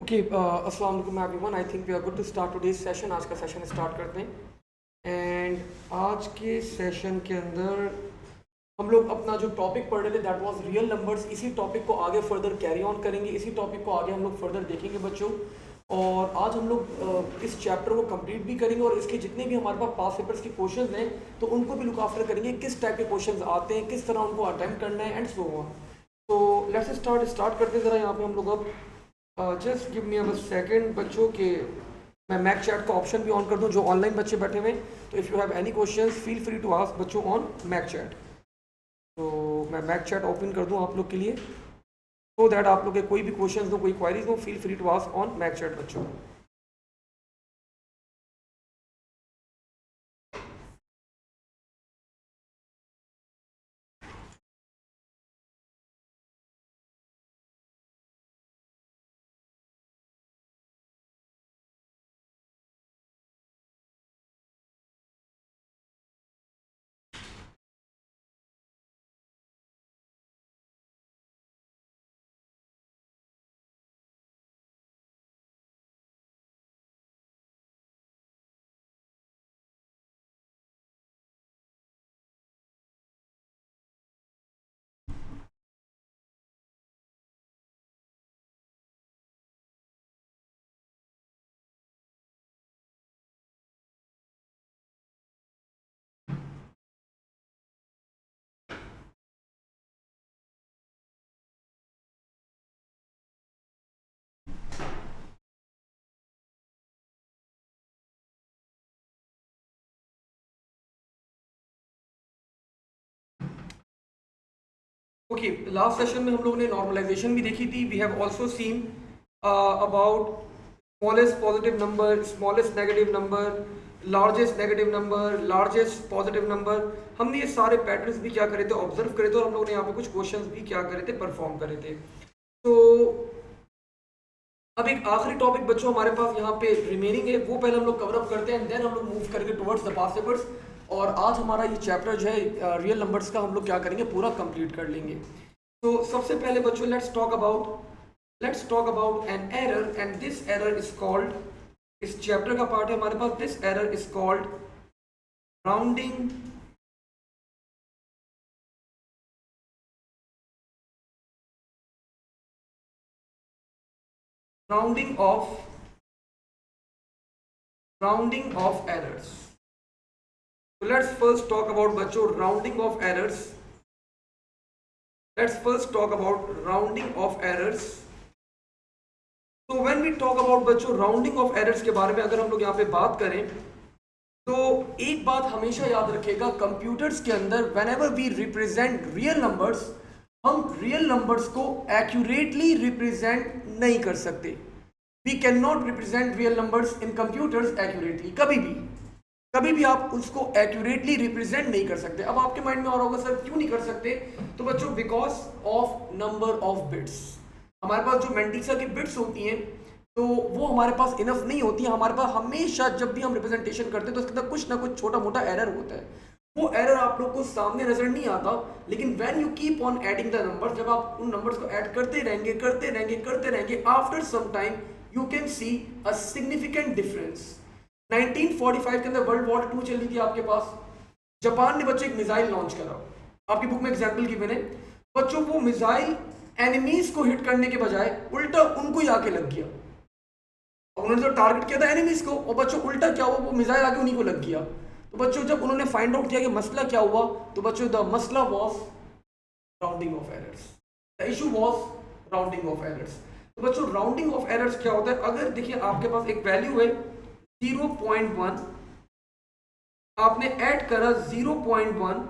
Okay, अस्सलाम वालेकुम everyone. I think we are good to start today's session. आज का सेशन स्टार्ट करते हैं। एंड आज के सेशन के अंदर हम लोग अपना जो टॉपिक पढ़ रहे थे दैट वाज रियल नंबर्स, इसी टॉपिक को आगे फर्दर कैरी ऑन करेंगे। इसी टॉपिक को आगे हम लोग फर्दर देखेंगे बच्चों। और आज हम लोग इस चैप्टर को कंप्लीट भी करेंगे और इसके जितने भी हमारे पास पास पेपर्स के क्वेश्चंस हैं तो उनको भी लुक आफ्टर करेंगे, किस टाइप के क्वेश्चंस आते हैं, किस तरह उनको अटेम्प्ट करना है एंड सो ऑन। तो लेट्स स्टार्ट करते हैं ज़रा यहाँ पे हम लोग अब। Just give me a second बच्चों के मैं मैक चैट का ऑप्शन भी ऑन कर दूं जो ऑनलाइन बच्चे बैठे हुए हैं। तो if you have any questions feel free to ask बच्चों ऑन मैक चैट। तो मैं मैक चैट ओपन कर दूं आप लोग के लिए सो दैट आप लोग के कोई भी क्वेश्चंस हो, कोई क्वारीज हो, feel free to ask on mac chat बच्चों। ओके, लास्ट सेशन में हम लोगों ने नॉर्मलाइजेशन भी देखी थी। We have also seen about smallest positive number, smallest negative number, largest negative number, largest positive number. हमने ये सारे पैटर्न्स भी क्या करे थे, ऑब्जर्व करे थे और हम लोगों ने यहाँ पे कुछ क्वेश्चंस भी क्या करे थे, परफॉर्म करे थे। तो अब एक आखिरी टॉपिक बच्चों हमारे पास यहाँ पे रिमेनिंग है, वो पहले हम लोग कवर अप करते हैं एंड देन हम लोग मूव करेंगे टुवर्ड्स द पास्ट पेपर्स। और आज हमारा ये चैप्टर जो है रियल नंबर्स का हम लोग क्या करेंगे, पूरा कंप्लीट कर लेंगे। तो सबसे पहले बच्चों let's talk about an error and this error is called, इस चैप्टर का पार्ट है हमारे पास, this error is called rounding rounding off errors. So let's first talk about बच्चों rounding of errors. Let's first talk about rounding of errors. So when we talk about बच्चों rounding of errors के बारे में अगर हम लोग यहाँ पे बात करें तो एक बात हमेशा याद रखिएगा, कंप्यूटर्स के अंदर whenever we represent real numbers, हम real numbers को accurately represent नहीं कर सकते। We cannot represent real numbers in computers accurately, कभी भी आप उसको एक्यूरेटली रिप्रेजेंट नहीं कर सकते। अब आपके माइंड में और होगा सर क्यों नहीं कर सकते, तो बच्चों because of number of bits. हमारे पास जो मेंडिसा की बिट्स होती हैं तो वो हमारे पास इनफ नहीं होती है। हमारे पास हमेशा जब भी हम रिप्रेजेंटेशन करते हैं तो इसके अंदर कुछ ना कुछ छोटा मोटा एरर होता है। वो एरर आप लोग को सामने नजर नहीं आता, लेकिन when you keep on adding the number, जब आप उन नंबर्स को ऐड करते रहेंगे after some time you can see a significant difference. 1945 के अंदर वर्ल्ड वॉर 2 चल रही थी आपके पास। जापान ने बच्चों एक मिसाइल लॉन्च करा, आपकी बुक में एग्जांपल की मैंने बच्चों, वो मिसाइल एनिमीज को हिट करने के बजाय उल्टा उनको ही आके लग गया। उन्होंने तो टारगेट किया था एनिमीज को और बच्चों उल्टा क्या हुआ, वो मिसाइल आके उन्हीं को लग गया। तो बच्चों जब उन्होंने फाइंड आउट किया कि मसला क्या हुआ, तो बच्चों द मसला was rounding off errors, the issue was rounding off errors. तो बच्चों राउंडिंग ऑफ एरर्स क्या होता है, अगर देखिए आपके पास एक वैल्यू है 0.1, आपने ऐड करा 0.1,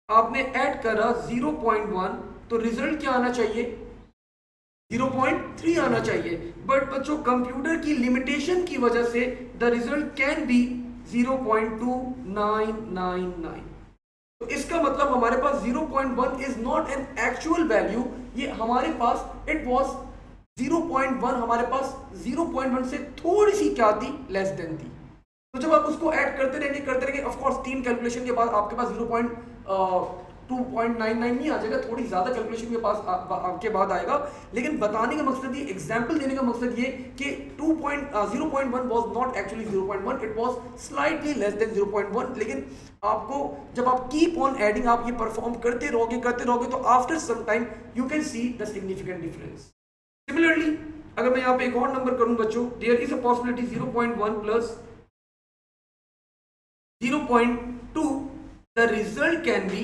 आपने ऐड करा 0.1, तो रिजल्ट क्या आना चाहिए, 0.3 आना चाहिए। बट बच्चों कंप्यूटर की लिमिटेशन की वजह से द रिजल्ट कैन बी 0.2999। तो इसका मतलब हमारे पास 0.1 is not an actual value, ये हमारे पास इट वाज 0.1 हमारे पास 0.1 से थोड़ी सी क्या थी, लेस देन थी। तो जब आप उसको ऐड करते रहेंगे ऑफ कोर्स 3 कैलकुलेशन के बाद आपके पास 2.99 नहीं आ जाएगा, थोड़ी ज्यादा कैलकुलेशन के पास आपके बाद आएगा, लेकिन बताने का मकसद ये, एग्जांपल देने का मकसद ये कि 0.1 was not actually 0.1, it was slightly less than 0.1, लेकिन आपको जब आप कीप ऑन एडिंग, आप ये परफॉर्म करते रहोगे तो after some time you can see the significant difference. Similarly अगर मैं यहाँ पे एक और नंबर करूं बच्चों, there is a possibility 0.1 plus 0.2, the result can be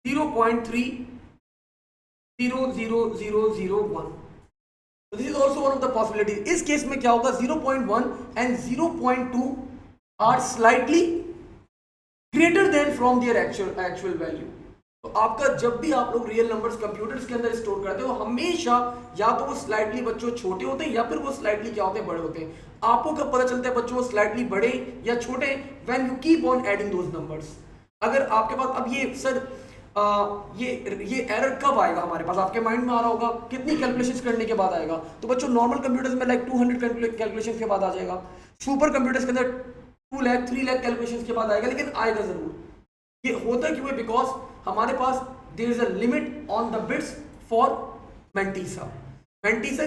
0.30001. So this is also one of the possibilities. इस केस में क्या होगा, 0.1 and 0.2 are slightly greater than from their actual value. तो आपका जब भी आप लोग रियल नंबर्स कंप्यूटर्स के अंदर स्टोर करते हो, हमेशा या तो वो स्लाइटली बच्चों छोटे होते हैं या फिर वो स्लाइटली क्या होते हैं, बड़े होते हैं। आपको कब पता चलता है बच्चों वो स्लाइटली बड़े या छोटे, when you keep on adding those numbers. अगर आपके पास अब ये सर ये एरर कब आएगा हमारे पास, आपके माइंड में आ रहा होगा कितनी कैलकुलेशंस करने के बाद आएगा, तो बच्चों नॉर्मल कंप्यूटर्स में लाइक 200 कैलकुलेशंस के बाद आ जाएगा, सुपर कंप्यूटर्स के अंदर 2 लाख 3 लाख कैलकुलेशंस के बाद आएगा, लेकिन आएगा जरूर। ये होता क्यों है, बिकॉज हमारे पास there is a limit on the bits for mantissa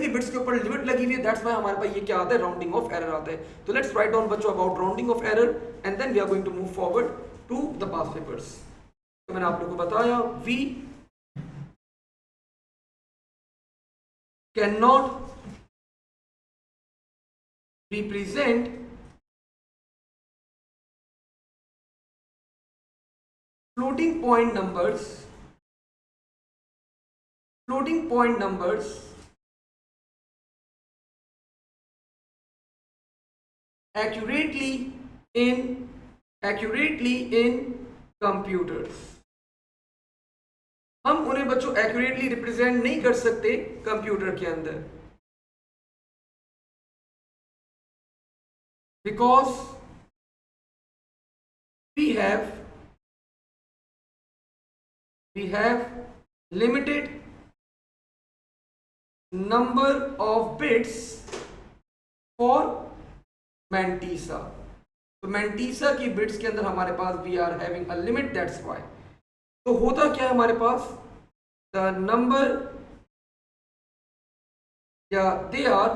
की बिट्स के ऊपर लिमिट लगी हुई है, दैट्स व्हाई हमारे पास ये क्या आता है, राउंडिंग ऑफ एरर आता है। तो लेट्स राइट डाउन बच्चों about rounding off error and then we are going to move forward to the past papers. तो मैंने आप लोगों को बताया we can not represent floating point numbers accurately in computers। हम उन्हें बच्चों एक्यूरेटली रिप्रेजेंट नहीं कर सकते कंप्यूटर के अंदर, because we have limited number of bits for Mantissa। तो Mantissa की बिट्स के अंदर हमारे पास we are having a limit, that's why। तो होता क्या है हमारे पास, the number या they are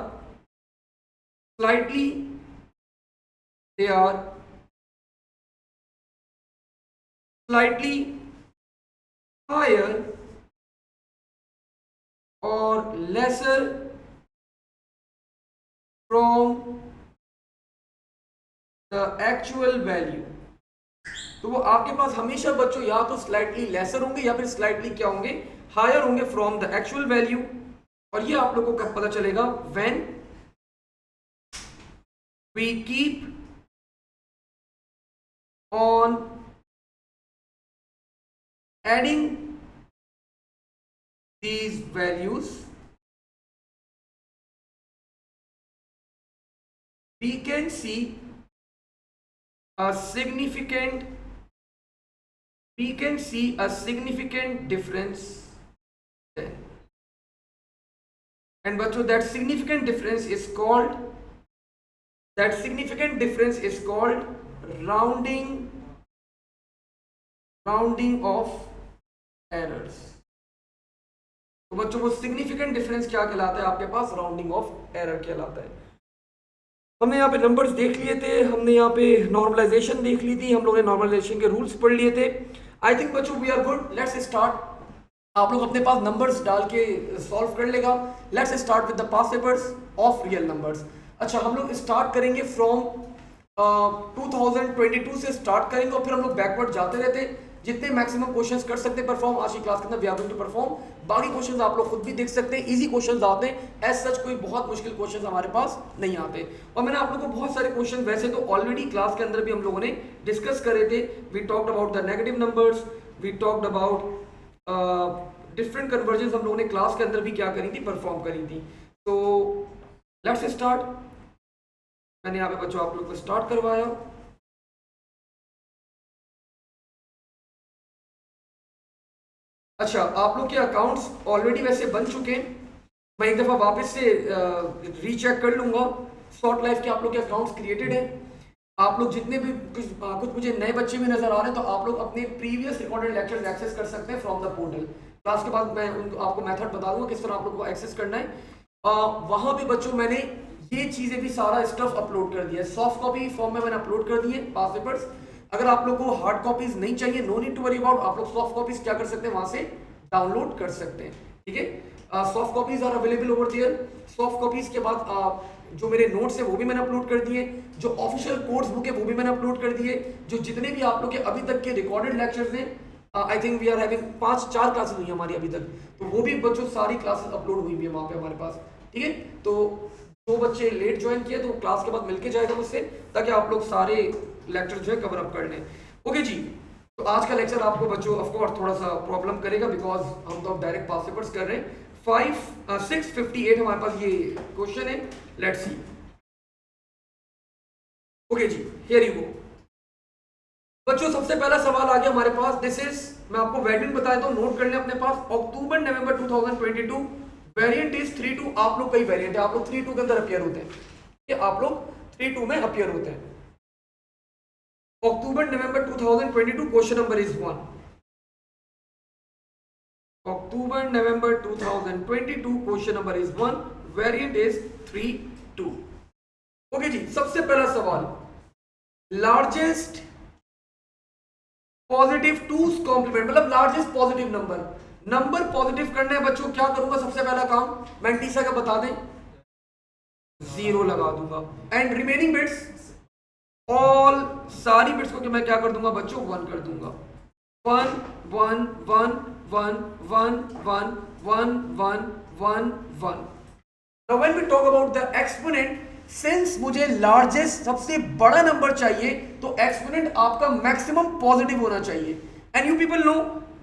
slightly higher or lesser from the actual value। तो वो आपके पास हमेशा बच्चों या तो स्लाइटली लेसर होंगे या फिर स्लाइटली क्या होंगे, हायर होंगे फ्रॉम द एक्चुअल वैल्यू। और ये आप लोगों को कब पता चलेगा, when we keep on adding these values, we can see a significant difference then। and बच्चों that significant difference is called rounding of errors। तो बच्चों वो सिग्निफिकेंट डिफरेंस क्या कहलाता है आपके पास, राउंडिंग ऑफ एरर कहलाता है। हमने यहाँ पे नंबर्स देख लिए थे, हमने यहाँ पे नॉर्मलाइजेशन देख ली थी, हम लोगों ने नॉर्मलाइजेशन के रूल्स पढ़ लिए थे। आई थिंक बच्चों we are good, let's start. आप लोग अपने पास नंबर्स डाल के सॉल्व कर लेगा। Let's start with the past papers of real numbers. अच्छा, हम लोग स्टार्ट करेंगे फ्रॉम 2022 से स्टार्ट करेंगे और फिर हम लोग बैकवर्ड जाते रहते, जितने मैक्सिमम क्वेश्चंस कर सकते हैं परफॉर्म आज की क्लास के अंदर we are going to perform. बाकी क्वेश्चंस आप लोग खुद भी देख सकते हैं, इजी क्वेश्चंस आते हैं, एज सच कोई बहुत मुश्किल क्वेश्चंस हमारे पास नहीं आते। और मैंने आप लोगों को बहुत सारे क्वेश्चन वैसे तो ऑलरेडी क्लास के अंदर भी हम लोगों ने डिस्कस करे थे। We talked about the negative numbers, we talked about different conversions, हम लोगों ने क्लास के अंदर भी क्या करी थी, परफॉर्म करी थी। तो लेट्स स्टार्ट। मैंने यहाँ पे बच्चों आप लोग को स्टार्ट करवाया। अच्छा, आप लोग के अकाउंट्स ऑलरेडी वैसे बन चुके हैं, मैं एक दफ़ा वापस से रीचेक कर लूँगा। शॉर्ट लाइफ के आप लोग के अकाउंट्स क्रिएटेड हैं। आप लोग जितने भी कुछ मुझे नए बच्चे भी नजर आ रहे हैं, तो आप लोग अपने प्रीवियस रिकॉर्डेड लेक्चर्स एक्सेस कर सकते हैं फ्रॉम द पोर्टल। क्लास के बाद मैं आपको मेथड बता दूंगा किस तरह आप लोग को एक्सेस करना है। वहां भी बच्चों मैंने ये चीजें भी सारा स्टफ अपलोड कर दिया है, सॉफ्ट कॉपी फॉर्म में मैंने अपलोड कर दिए पास पेपर्स। अगर आप लोग को हार्ड कॉपीज नहीं चाहिए, no need to worry about, आप लोग सॉफ्ट कॉपीज क्या कर सकते हैं, वहां से डाउनलोड कर सकते हैं, ठीक है। Soft copies are available over there. Soft copies के बाद जो मेरे नोट्स है वो भी मैंने अपलोड कर दिए, जो ऑफिशियल कोर्स बुक है वो भी मैंने अपलोड कर दिए, जो जितने भी आप लोग के अभी तक के रिकॉर्डेड लेक्चर्स हैं, I think we are having 4 classes हुई हमारी अभी तक, तो वो भी बच्चों सारी क्लासेस अपलोड हुई है वहां पे हमारे पास, ठीक है। तो जो बच्चे लेट ज्वाइन किए तो क्लास के बाद मिलके जाएगा मुझसे, ताकि आप लोग सारे लेक्चर जो है कवर अप कर लें। ओके जी, तो आज का लेक्चर आपको बच्चों ऑफ कोर्स थोड़ा सा प्रॉब्लम करेगा, बिकॉज हम तो डायरेक्ट पास पेपर्स कर रहे हैं। 658 हमारे पास ये क्वेश्चन है, लेट्स सी। ओके जी, हियर यू गो। बच्चों सबसे पहला सवाल आ गया हमारे पास, दिस इज, मैं आपको वेरिएंट बता देता हूं, नोट कर लें अपने पास। October November 2022, variant is 32। आप लोग कई वेरिएंट है, आप लोग 32 के अंदर अपियर होते हैं, ये आप लोग 32 में अपियर होते हैं। October November 2022, question number is 1। October November 2022, question number is 1, variant is 32। Okay जी, सबसे पहला सवाल, लार्जेस्ट पॉजिटिव टूस कॉम्प्लीमेंट, मतलब लार्जेस्ट पॉजिटिव नंबर पॉजिटिव करना है बच्चों, क्या करूंगा सबसे पहला काम, मैंटीसा का बता दें, 0 लगा दूंगा, एंड रिमेनिंग बिट्स, ऑल सारी बिट्स को मैं क्या कर दूंगा बच्चों, 1 कर दूंगा। 1 1 1 1 1 1 1 1 1 1। Now when we talk about the exponent, since मुझे लार्जेस्ट सबसे बड़ा नंबर चाहिए, तो एक्सपोनेंट आपका मैक्सिमम पॉजिटिव होना चाहिए। एंड यू पीपल नो,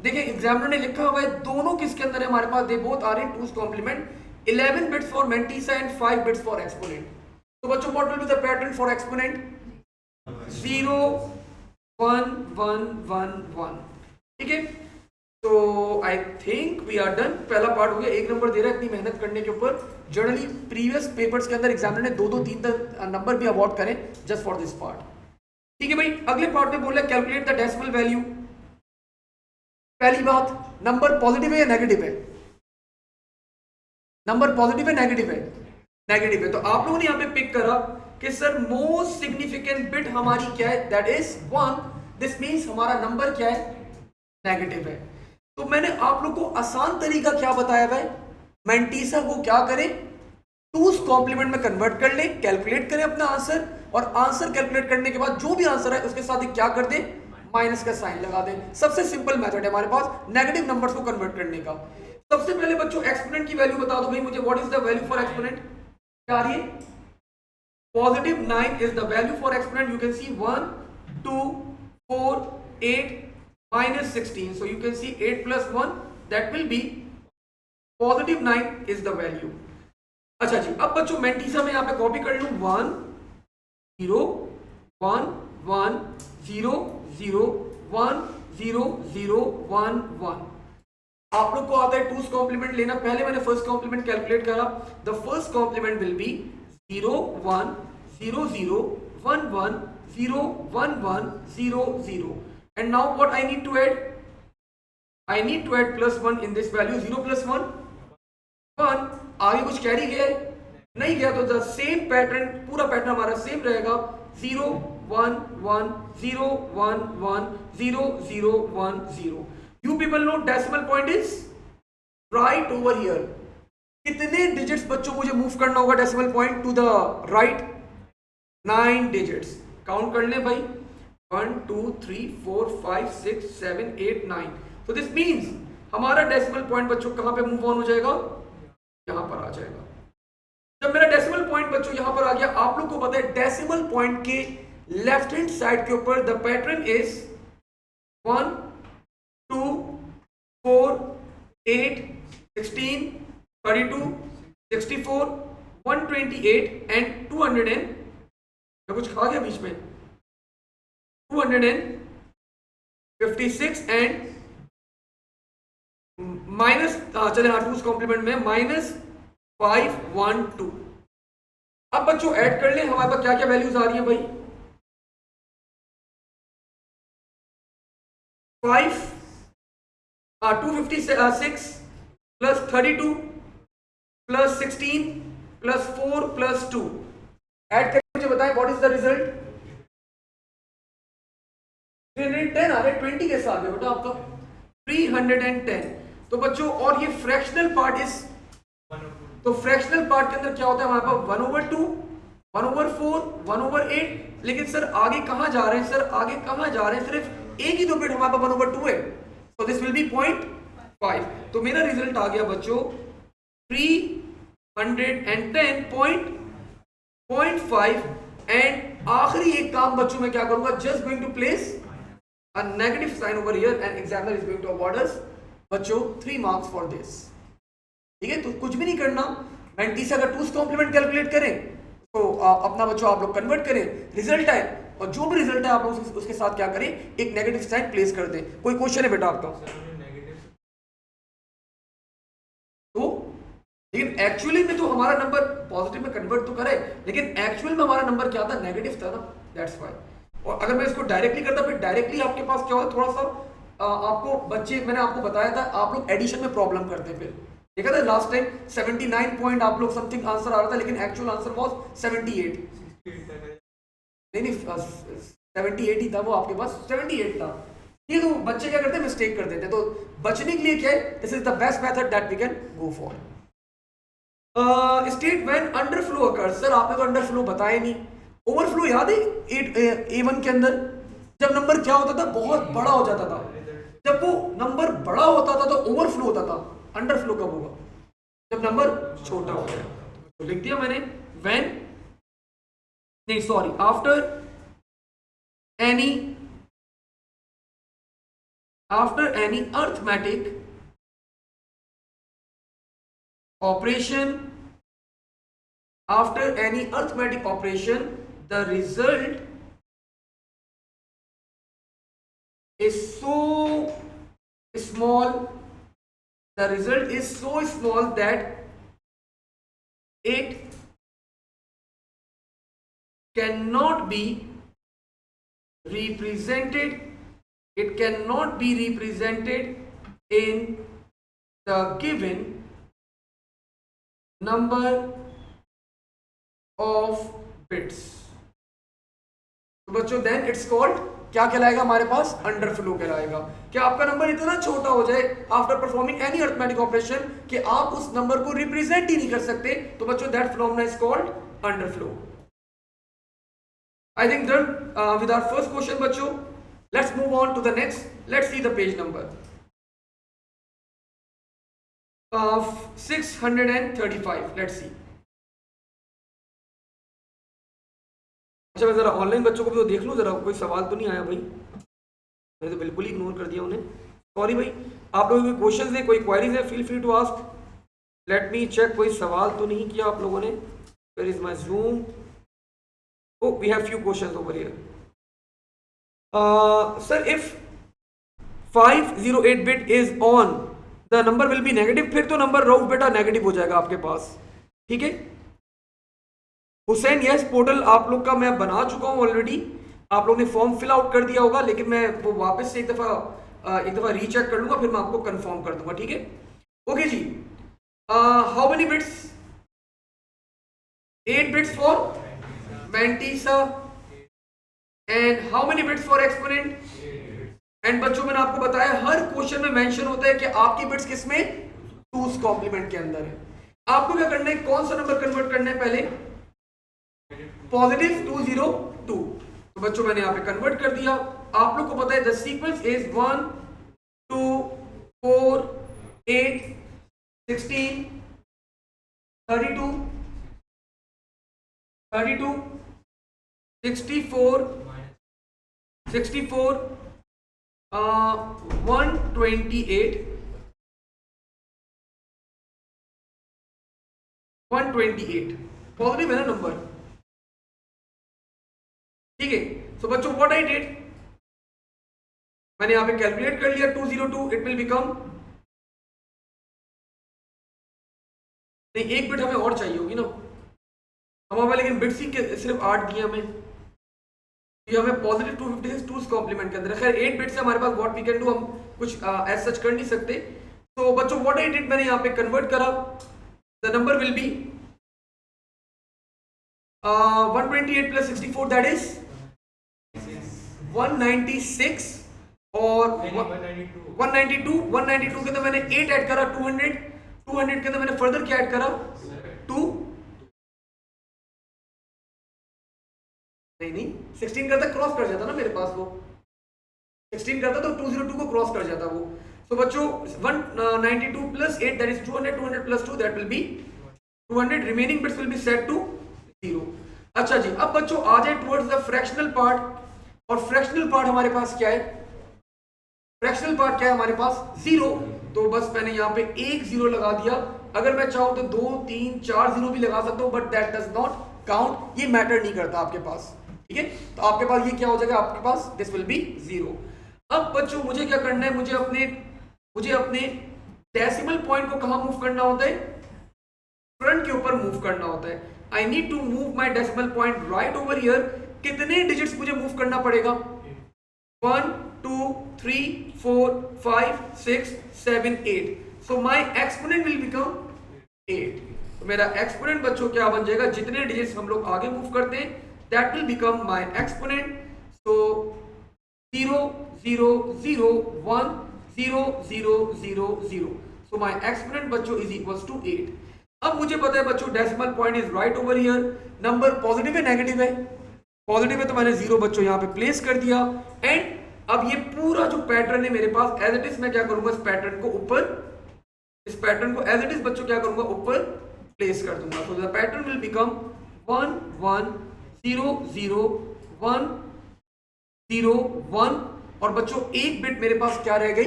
देखिए एग्जामिनर ने लिखा हुआ है, दोनों किसके अंदर है हमारे पास, they both are in two's complement, 11 bits for mantissa and 5 bits for exponent. तो बच्चों what will be the pattern for exponent, 0 1 1 1 1, ठीक है। तो I think we are done, पहला पार्ट हो गया। 1 नंबर दे रहा है इतनी मेहनत करने के ऊपर। जनरली प्रीवियस पेपर्स के अंदर एग्जामिनर ने 2 2 3 नंबर भी अवॉर्ड करें जस्ट फॉर दिस पार्ट, ठीक है भाई। अगले पार्ट में बोल रहा है कैलकुलेट द डेसिमल वैल्यू। पहली बात, नंबर पॉजिटिव है या नेगेटिव है, नंबर पॉजिटिव है नेगेटिव है, नेगेटिव है। तो आप लोगों ने यहां पे पिक करा कि सर मोस्ट सिग्निफिकेंट बिट हमारी क्या है, दैट इज 1, दिस मींस हमारा नंबर क्या है, नेगेटिव है। तो मैंने आप लोग को आसान तरीका क्या बताया है, मैंटीसा को क्या करें, टूस कॉम्प्लीमेंट में कन्वर्ट कर लें, कैलकुलेट करें अपना आंसर, और आंसर कैलकुलेट करने के बाद जो भी आंसर है उसके साथ क्या कर दें, माइनस का साइन लगा दें। सबसे सिंपल मेथड है हमारे पास नेगेटिव नंबर्स को कन्वर्ट करने का। सबसे पहले बच्चों एक्सपोनेंट की वैल्यू बता दो भाई मुझे, what is the value for exponent, क्या आ रही है, positive 9 is the value for exponent. You can C 1 2 4 8 minus 16, so you can see 8 plus 1, that will be positive 9 is the value। अच्छा जी, अब बच्चों मैंटीसा में यहाँ पे कॉपी कर लूं, 1 0 1 1 0 0 1 0 0 1 1। आप लोग को आता है टूस कॉम्प्लीमेंट लेना, पहले मैंने फर्स्ट कॉम्प्लीमेंट कैलकुलेट करा, the first complement will be 0 1 0 0 1 1 0 1 1 0 0। And now what I need to add? I need to add plus 1 in this value, 0 plus 1 1। आगे कुछ कैरी गया है, नहीं गया, तो द सेम पैटर्न, पूरा पैटर्न हमारा सेम रहेगा, 0 1 1 0 1 1 0 0 1 0। You people know decimal point is right over here। कितने डिजिट्स बच्चों मुझे मूव करना होगा decimal point two the right, 9 digits. Count कर लें भाई, 1 2 3 4 5 6 7 8 9। तो दिस मींस हमारा डेसिमल पॉइंट बच्चों कहां पे मूव ऑन हो जाएगा, यहां पर आ जाएगा। जब मेरा डेसिमल पॉइंट बच्चों यहां पर आ गया, आप लोग को पता है डेसिमल पॉइंट के लेफ्ट हैंड साइड के ऊपर the pattern is 1 2 4 8 16 32 64 128 and 200 and, मैं कुछ खा गया बीच में, 256 एंड माइनस, चले हाँ टूस कॉम्प्लीमेंट में -512। अब बच्चों ऐड कर ले, हमारे पास क्या क्या वैल्यूज आ रही है भाई, 5 256 plus 32 plus 16 plus 4 plus 2 add करके मुझे बताएं व्हाट इज द रिजल्ट। 310 आ रहा है, 20 कैसे आ गया बेटा आपका 310। तो बच्चों और ये फ्रैक्शनल पार्ट इज, तो फ्रैक्शनल पार्ट के अंदर क्या होता है हमारे पास 1/2 1/4 1/8। लेकिन सर आगे कहां जा रहे हैं, सर आगे कहां जा रहे हैं, सिर्फ एक ही दो बिट हमारे पास 1/2 है, तो दिस विल बी 0.5। तो मेरा रिजल्ट आ गया बच्चों 310.5। एंड आखिरी एक काम बच्चों मैं क्या करूंगा, just going to place a negative sign over here and examiner is going to award us बच्चों 3 marks for this। ठीक है, तो कुछ भी नहीं करना, 90 से अगर 2's कॉम्प्लीमेंट कैलकुलेट करें तो अपना बच्चों आप लोग कन्वर्ट करें, रिजल्ट आए और जो भी रिजल्ट है आप लोग उसके साथ क्या करें, एक नेगेटिव साइन प्लेस कर दें। कोई क्वेश्चन है बेटा आपका? तो लेकिन एक्चुअली में तो हमारा नंबर पॉजिटिव में कन्वर्ट तो करे, लेकिन एक्चुअल में हमारा नंबर क्या था, नेगेटिव था ना, दैट्स व्हाई। और अगर मैं इसको डायरेक्टली करता फिर डायरेक्टली आपके पास क्या होता, थोड़ा सा आपको बच्चे, मैंने आपको बताया था आप लोग एडिशन में प्रॉब्लम करते हैं। फिर देखा था लास्ट टाइम 79 पॉइंट आप लोग समथिंग आंसर आ रहा था, लेकिन एक्चुअल आंसर वाज 78। नहीं 78 ही था वो, आपके पास 78 था। ये तो बच्चे क्या करते हैं, मिस्टेक कर देते हैं। तो बचने के लिए क्या है, this is the best method that we can go for. State when underflow occurs. Sir आपने तो अंडरफ्लो बताया नहीं, ओवरफ्लो याद है A1 के अंदर जब नंबर क्या होता था, बहुत बड़ा हो जाता था। जब वो नंबर बड़ा होता था तो ओवरफ्लो होता था, अंडरफ्लो कब होगा, जब नंबर छोटा हो गया। तो लिख दिया मैंने व्हेन, नहीं sorry, after any arithmetic operation, after any arithmetic operation the result is so small, the result is so small that it cannot be represented, it cannot be represented in the given number of bits। तो बच्चों then it's called, क्या कहलाएगा हमारे पास, underflow कहलाएगा। क्या आपका number इतना छोटा हो जाए after performing any arithmetic operation कि आप उस नंबर को रिप्रेजेंट ही नहीं कर सकते, तो बच्चों that phenomena is called underflow. I think done with our first question बच्चों। Let's move on to the next, let's see the page number 635। Let's see. अच्छा मैं जरा ऑनलाइन बच्चों को भी तो देख लूँ जरा, कोई सवाल तो नहीं आया भाई, मैंने तो बिल्कुल ही इग्नोर कर दिया उन्हें, सॉरी भाई। आप लोगों के क्वेश्चंस है, कोई क्वेरीज है, feel free to ask, let me check. कोई सवाल तो नहीं किया आप लोगों ने? Where is my zoom? Oh we have few questions over here. Sir if 508 bit is on the number will be negative, फिर तो नंबर रऊफ बेटा नेगेटिव हो जाएगा आपके पास, ठीक है। हुसैन यस, पोर्टल आप लोग का मैं बना चुका हूं ऑलरेडी, आप लोग ने फॉर्म फिल आउट कर दिया होगा, लेकिन मैं वो वापस से एक दफा रीचेक कर लूंगा, फिर मैं आपको कंफर्म कर दूंगा, ठीक है। ओके जी, how many bits? 8 bits for mantissa and how many bits for exponent? And बच्चों मैंने आपको बताया हर क्वेश्चन में मेंशन होता है कि आपकी बिट्स किसमें, 2's कॉम्प्लीमेंट के अंदर है। आपको क्या करना है, कौन सा नंबर कन्वर्ट करना है पहले, पॉजिटिव 202। तो बच्चों मैंने यहां पे कन्वर्ट कर दिया। आप लोग को पता है द सीक्वेंस इज 1 2 4 8 16 32 32 64 64 128 128 पॉजिटिव है ना नंबर, ठीक है। सो बच्चों व्हाट आई डिड, मैंने यहां पे कैलकुलेट कर लिया 202, इट विल बिकम, नहीं एक बिट हमें और चाहिए होगी ना हमारे, लेकिन बिट्स ही सिर्फ 8 दिए हमें, ये हमें पॉजिटिव 256 टूज कॉम्प्लीमेंट के अंदर है। खैर 8 बिट से हमारे पास व्हाट वी कैन डू, हम कुछ एज सच कर नहीं सकते। तो बच्चों व्हाट आई डिड, मैंने यहाँ पे कन्वर्ट करा, the number will B 128 plus 64 that is 196 और 192 के अंदर मैंने 8 ऐड करा, 200 के अंदर मैंने फर्दर क्या ऐड करा 2, नहीं 16 करता क्रॉस कर जाता ना मेरे पास, वो 16 करता तो 202 को क्रॉस कर जाता वो। तो बच्चों 192 plus 8 that is 200 plus 2 that will be 200, remaining bits will be set to 0। अच्छा जी, अब बच्चों आ जाए टुवर्ड्स द फ्रैक्शनल पार्ट, और फ्रैक्शनल पार्ट हमारे पास क्या है, फ्रैक्शनल पार्ट क्या है हमारे पास 0, तो बस मैंने यहाँ पे एक 0 लगा दिया। अगर मैं चाहूं तो 2 3 4 0 भी लगा सकता हूं, but that does not count, ये मैटर नहीं करता आपके पास, ठीक है। तो आपके पास ये क्या हो जाएगा, आपके पास दिस विल बी 0। अब बच्चों मुझे क्या करना है, मुझे अपने डेसिमल पॉइंट को कहां मूव करना होता है, फ्रंट के ऊपर मूव करना होता है। I need to move my decimal point right over here. कितने डिजिट्स मुझे मूव करना पड़ेगा, 1 2 3 4 5 6 7 8, सो माई एक्सपोनेंट विल बिकम 8। तो मेरा एक्सपोनेंट बच्चों क्या बन जाएगा, जितने डिजिट्स हम लोग आगे मूव करते हैं that will become my exponent. So 0 0 0 1 0 0 0 0, so my exponent बच्चों इज इक्वल्स टू 8। अब मुझे पता है बच्चों decimal point is right over here, number positive है नेगेटिव है, पॉजिटिव है तो मैंने 0 बच्चों यहां पे प्लेस कर दिया। एंड अब ये पूरा जो पैटर्न है मेरे पास एज इट इज, मैं क्या करूंगा, इस पैटर्न को ऊपर, इस पैटर्न को एज इट इज बच्चों क्या करूंगा, ऊपर प्लेस कर दूंगा। तो द पैटर्न विल बिकम 1 1 0 0 1 0 1, और बच्चों एक बिट मेरे पास क्या रह गई,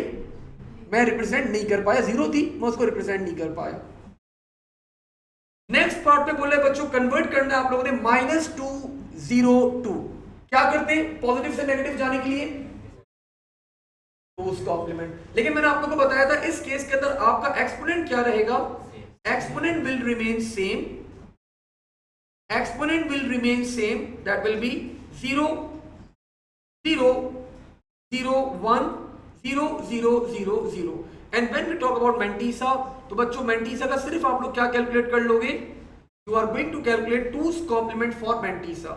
मैं रिप्रेजेंट नहीं कर पाया, 0 थी मैं उसको रिप्रेजेंट नहीं कर पाया। नेक्स्ट पार्ट पे बोले बच्चों कन्वर्ट करना है आप लोगों ने -202, क्या करते हैं पॉजिटिव से नेगेटिव जाने के लिए टूज कॉम्प्लीमेंट। लेकिन मैंने आप लोगों को बताया था इस केस के अंदर आपका एक्सपोनेंट क्या रहेगा, exponent will remain same, exponent will remain same, that will be 0 0 0 1 0 0 0 0। And when we talk about mantissa, तो बच्चों मेंटीसा का सिर्फ आप लोग क्या कैलकुलेट कर लोगे, you are going to calculate two's complement for mantissa.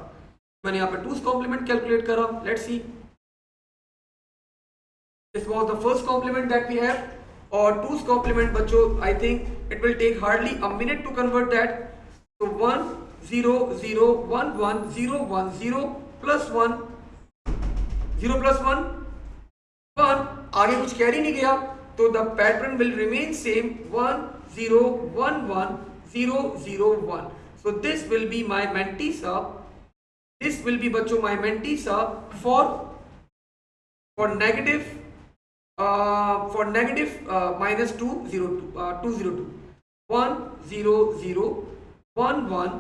मैंने यहाँ पे टूज कॉम्प्लीमेंट कैलकुलेट करा, let's see, this was the first complement that we have, और टूज कॉम्प्लीमेंट बच्चों I think it will take hardly a minute to convert that. तो 1 0 0 1 1 0 1 0 plus 1 0 plus 1 1, आगे कुछ carry नहीं गया, तो the pattern will remain same 1 0 1 1 0 0 1। So this will be my mantissa, this will be बच्चों my mantissa for negative -202 202 1 0 0 1 1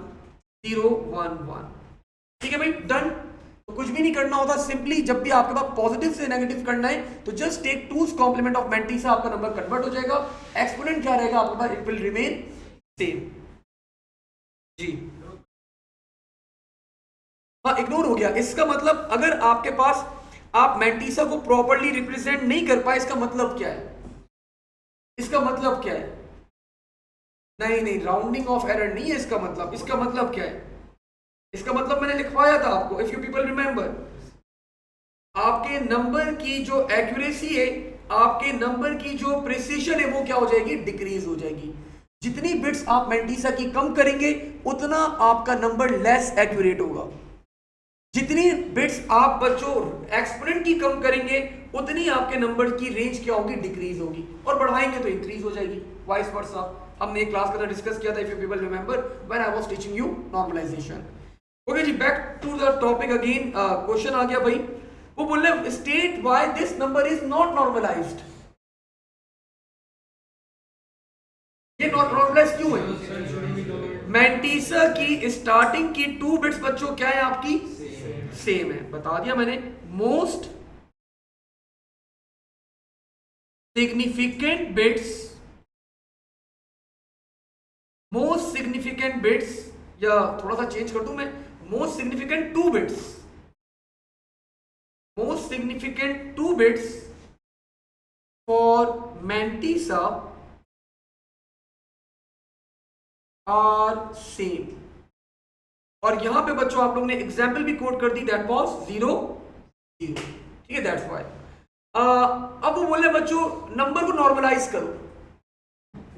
0 1 1। ठीक है भाई, डन। तो कुछ भी नहीं करना होता, सिंपली जब भी आपके पास पॉजिटिव से नेगेटिव करना है तो just take two's complement of mantissa, आपका नंबर कन्वर्ट हो जाएगा, एक्सपोनेंट क्या रहेगा आपके पास, इट विल रिमेन सेम। जी हाँ, इग्नोर हो गया। इसका मतलब अगर आपके पास आप मेंटीसा को प्रॉपर्ली रिप्रेजेंट नहीं कर पाए, इसका मतलब क्या है, इसका मतलब क्या है, नहीं राउंडिंग ऑफ एरर नहीं है इसका मतलब। इसका मतलब क्या है, इसका मतलब मैंने लिखवाया था आपको, इफ यू पीपल रिमेंबर, आपके नंबर की जो एक्यूरेसी है, आपके नंबर की जो प्रिसीजन है, वो क्या हो जाएगी, डिक्रीज हो जाएगी। जितनी बिट्स आप मेंटीसा की कम करेंगे उतना आपका नंबर लेस एक्यूरेट होगा, जितनी बिट्स आप बच्चों एक्सपोनेंट की कम करेंगे उतनी आपके नंबर की रेंज क्या होगी, डिक्रीज होगी, और बढ़ाएंगे तो इंक्रीज हो जाएगी, वाइस वर्सा। हमने एक क्लास के अंदर डिस्कस किया था, if you people remember, when I was teaching you normalization. Okay जी, back to the topic again. Question आ गया भाई, वो बोल रहे state why this number is not normalized. ये नॉट नॉर्मलाइज्ड क्यों है, मेंटीसा की स्टार्टिंग की 2 बिट्स बच्चों क्या है आपकी, सेम है, बता दिया मैंने। मोस्ट सिग्निफिकेंट बिट्स, या थोड़ा सा चेंज कर दूं मैं, most significant 2 bits, significant 2 bits for Mantissa are same. और यहां पे बच्चों आप लोगों ने एग्जाम्पल भी कोट कर दी, दैट वाज 0 0, ठीक है, दैट्स वाई। अब वो बोले बच्चों नंबर को नॉर्मलाइज करो,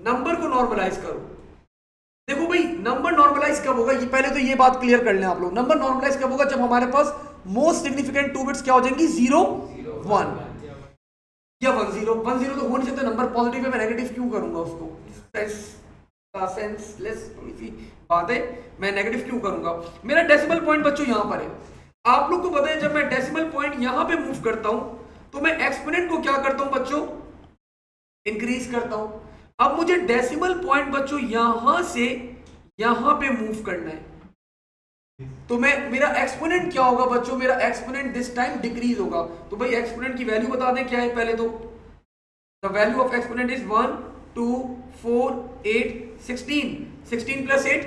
नंबर को नॉर्मलाइज करो। देखो भाई नंबर नॉर्मलाइज कब होगा, ये पहले तो ये बात क्लियर कर लें आप लोग। नंबर नॉर्मलाइज कब होगा, जब हमारे पास मोस्ट सिग्निफिकेंट 2 बिट्स क्या हो जाएंगी, 0 1 या 1 0। 1 0 तो हो नहीं सकता, नंबर पॉजिटिव है, मैं नेगेटिव क्यों करूंगा उसको, सेंसलेस बात है, मैं नेगेटिव क्यों करूंगा। मेरा डेसिमल पॉइंट बच्चों यहां पर है, आप लोग को पता है जब मैं डेसिमल पॉइंट यहां पे मूव करता हूं तो मैं एक्सपोनेंट को क्या करता हूं बच्चों, इंक्रीज करता हूं। अब मुझे डेसिमल पॉइंट बच्चों यहां से यहां पे मूव करना है, तो मैं मेरा एक्सपोनेंट क्या होगा बच्चों, मेरा एक्सपोनेंट दिस टाइम डिक्रीज होगा। तो भाई एक्सपोनेंट की वैल्यू बता दें क्या है पहले तो, the value of exponent is 1 2 4 8 16, 16 plus 8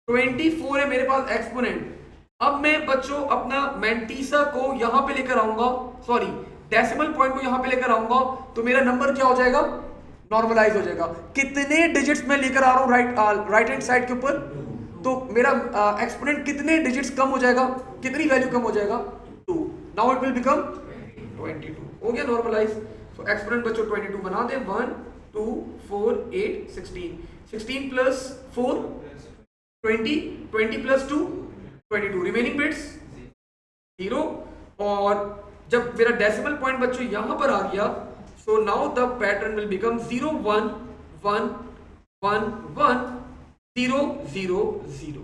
24 है मेरे पास एक्सपोनेंट। अब मैं बच्चों अपना मैंटीसा को यहां पे लेकर आऊंगा, सॉरी डेसिमल पॉइंट को यहां पे लेकर आऊंगा, तो मेरा नंबर क्या हो जाएगा, नॉर्मलाइज हो जाएगा। कितने डिजिट्स में लेकर आ रहा हूं राइट हैंड साइड के ऊपर, तो मेरा एक्सपोनेंट कितने डिजिट्स कम हो जाएगा, कितनी वैल्यू कम हो जाएगा, 2। नाउ इट विल बिकम 22, हो गया नॉर्मलाइज। तो एक्सपोनेंट बच्चों 22 बना दे, 1 2 4 8 16, 16 प्लस 4 20, 20 प्लस 2 22, रिमेनिंग बिट्स 0। और जब मेरा डेसिमल पॉइंट बच्चों यहां पर आ गया, so now the pattern will become 0 1 1 1 1 0 0 0.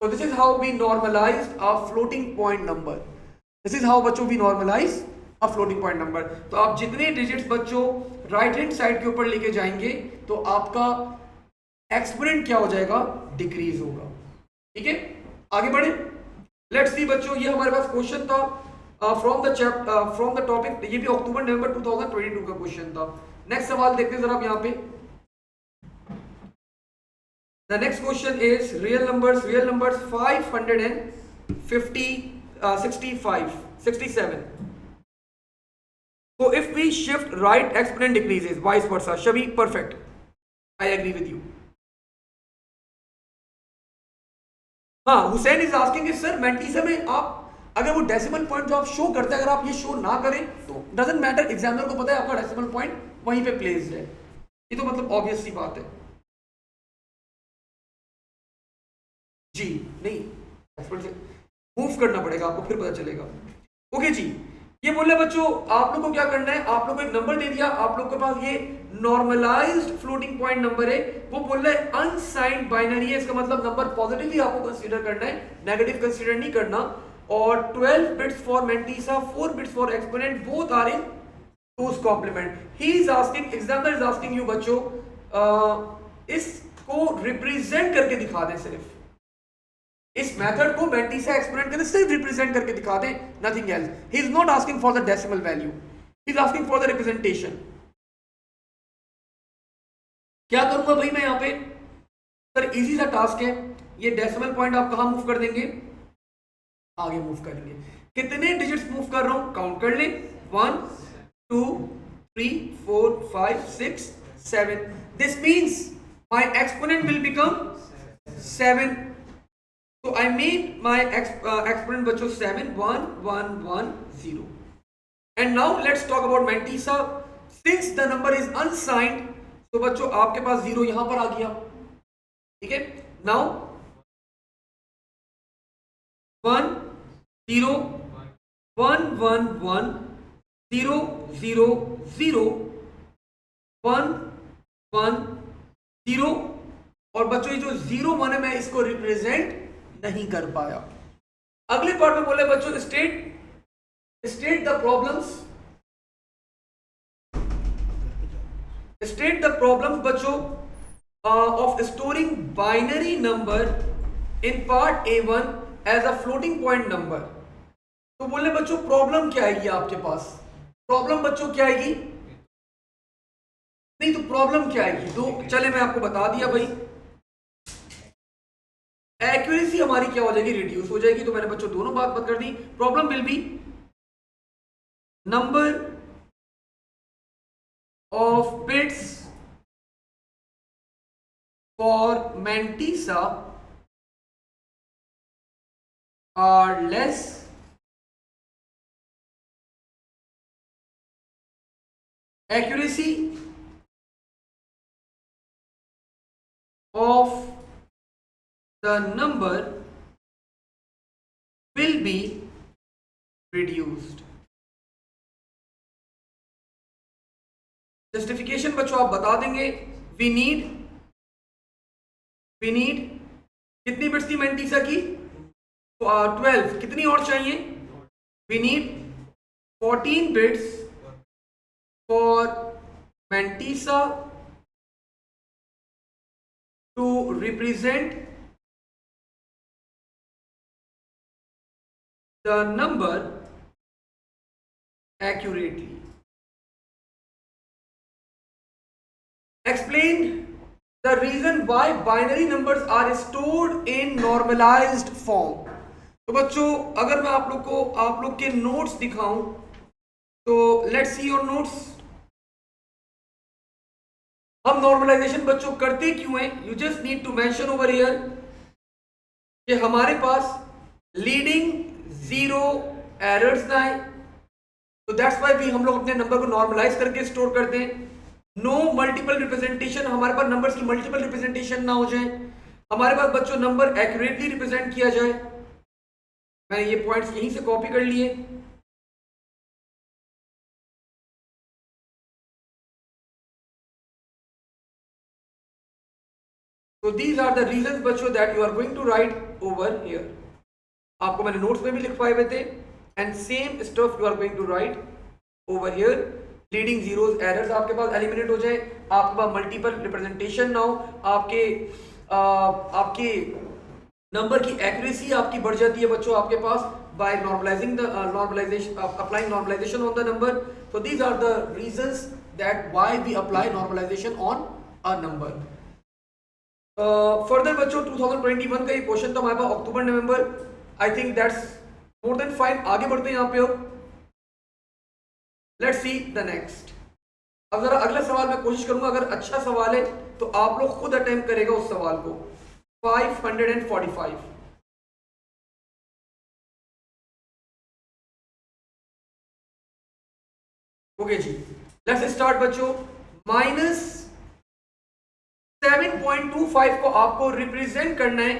So this is how we normalized a floating point number. This is how बच्चों we normalize a floating point number. तो आप जितने डिजिट्स बच्चों राइट हैंड साइड के ऊपर लेके जाएंगे तो आपका एक्सपोनेंट क्या हो जाएगा, डिक्रीज होगा, ठीक है। आगे बढ़े, लेट्स सी बच्चों, ये हमारे पास क्वेश्चन था from the chapter from the topic, ये भी अक्टूबर नवंबर 2022 का क्वेश्चन था। नेक्स्ट सवाल देखते हैं जरा आप यहाँ पे। The next question is real numbers 565 67. So if we shift right, exponent decreases, vice versa. Shabi, perfect, I agree with you. हाँ, हुसैन इज आस्किंग कि सर मैंटीसा में आप अगर वो डेसिमल पॉइंट जो आप शो करते हैं अगर आप ये शो ना करें तो डजंट मैटर, एग्जामिनर को पता है आपका डेसिमल पॉइंट वहीं पे प्लेस्ड है, ये तो मतलब ऑब्वियस सी बात है जी। नहीं, मूव करना पड़ेगा आपको, फिर पता चलेगा। ओके जी, ये बोले बच्चों आप लोग को क्या करना है, आप लोग को एक नंबर दे दिया, आप लोग के पास ये नॉर्मलाइज्ड फ्लोटिंग पॉइंट नंबर है, वो बोल रहा है अनसाइंड बाइनरी है, इसका मतलब नंबर पॉजिटिव ही आपको कंसीडर करना है, नेगेटिव कंसीडर नहीं करना। और 12 bits for mantissa, 4 bits for exponent, both are in two's complement. He is asking, examiner is asking you बच्चों इसको रिप्रेजेंट करके दिखा दें, सिर्फ इस मेथड को मैंटीसा एक्सपोनेंट के लिए सिर्फ रिप्रेजेंट करके दिखा दें, nothing else. He is not asking for the decimal value, he is asking for the representation. क्या करूंगा भाई मैं यहाँ पे, सर इजी सा टास्क है, ये डेसिमल पॉइंट आप कहां मूव कर देंगे, आगे मूव करेंगे। कितने डिजिट्स मूव कर रहा हूं, काउंट कर ले, 1 2 3 4 5 6 7। This means my exponent will become 7। So I made my exponent बच्चों 7 1 1 1 0. And now let's talk about mantissa. Since the number is unsigned, तो बच्चों आपके पास 0 यहां पर आ गया, ठीक है। Now 1 0 1 1 1 0 0 0 1 1 0। और बच्चों ये जो 0 1 है मैं इसको रिप्रेजेंट नहीं कर पाया। अगले पार्ट में बोले बच्चों स्टेट द प्रॉब्लम्स बच्चों of storing binary number in part A1 as a floating point number. तो बोले बच्चों प्रॉब्लम क्या आएगी आपके पास, प्रॉब्लम बच्चों क्या आएगी, नहीं तो प्रॉब्लम क्या आएगी, तो चले मैं आपको बता दिया भाई। एक्यूरेसी हमारी क्या हो जाएगी, रिड्यूस हो जाएगी, तो मैंने बच्चों दोनों बात कर दी। Problem will be number of bits for mantissa are less accuracy of the number will be reduced. Justification बच्चों आप बता देंगे. वी नीड कितनी बिट्स थी मैंटीसा की? 12. कितनी और चाहिए? We need 14 bits for mantissa to represent the number accurately. Explain the reason why binary numbers are stored in normalized form. तो बच्चों अगर मैं आप लोग के नोट्स दिखाऊं तो लेट्स सी योर नोट्स. हम नॉर्मलाइजेशन बच्चों करते क्यों हैं? You just need to mention over here कि हमारे पास लीडिंग जीरो एरर्स ना आए. तो दैट्स वाई हम लोग अपने नंबर को नॉर्मलाइज करके स्टोर करते हैं. नो मल्टीपल रिप्रेजेंटेशन, हमारे पास नंबर्स की मल्टीपल रिप्रेजेंटेशन ना हो जाए. हमारे पास बच्चों नंबर एक्यूरेटली रिप्रेजेंट किया जाए. मैंने ये पॉइंट्स यहीं से कॉपी कर लिए. तो दीज आर द रीजंस बच्चों that you are going to write over here. आपको मैंने नोट्स में भी लिखवाए हुए थे. And same stuff you are going to write over here. Leading zeros errors आपके पास एलिमिनेट हो जाए, आपके पास मल्टीपल रिप्रेजेंटेशन ना हो, आपके नंबर की एक्यूरेसी आपकी बढ़ जाती है बच्चों आपके पास by normalizing the normalization, applying normalization on the number. So these are the reasons that why we apply normalization on a number. Further बच्चों 2021 का ये क्वेश्चन था हमारे पास October November. I think that's more than fine. आगे बढ़ते हैं यहाँ पे. अब लेट्स सी द नेक्स्ट. अब जरा अगला सवाल मैं कोशिश करूंगा, अगर अच्छा सवाल है तो आप लोग खुद अटेम्प्ट करेगा उस सवाल को. 545. ओके जी, लेट्स स्टार्ट बच्चों. -7.25 को आपको रिप्रेजेंट करना है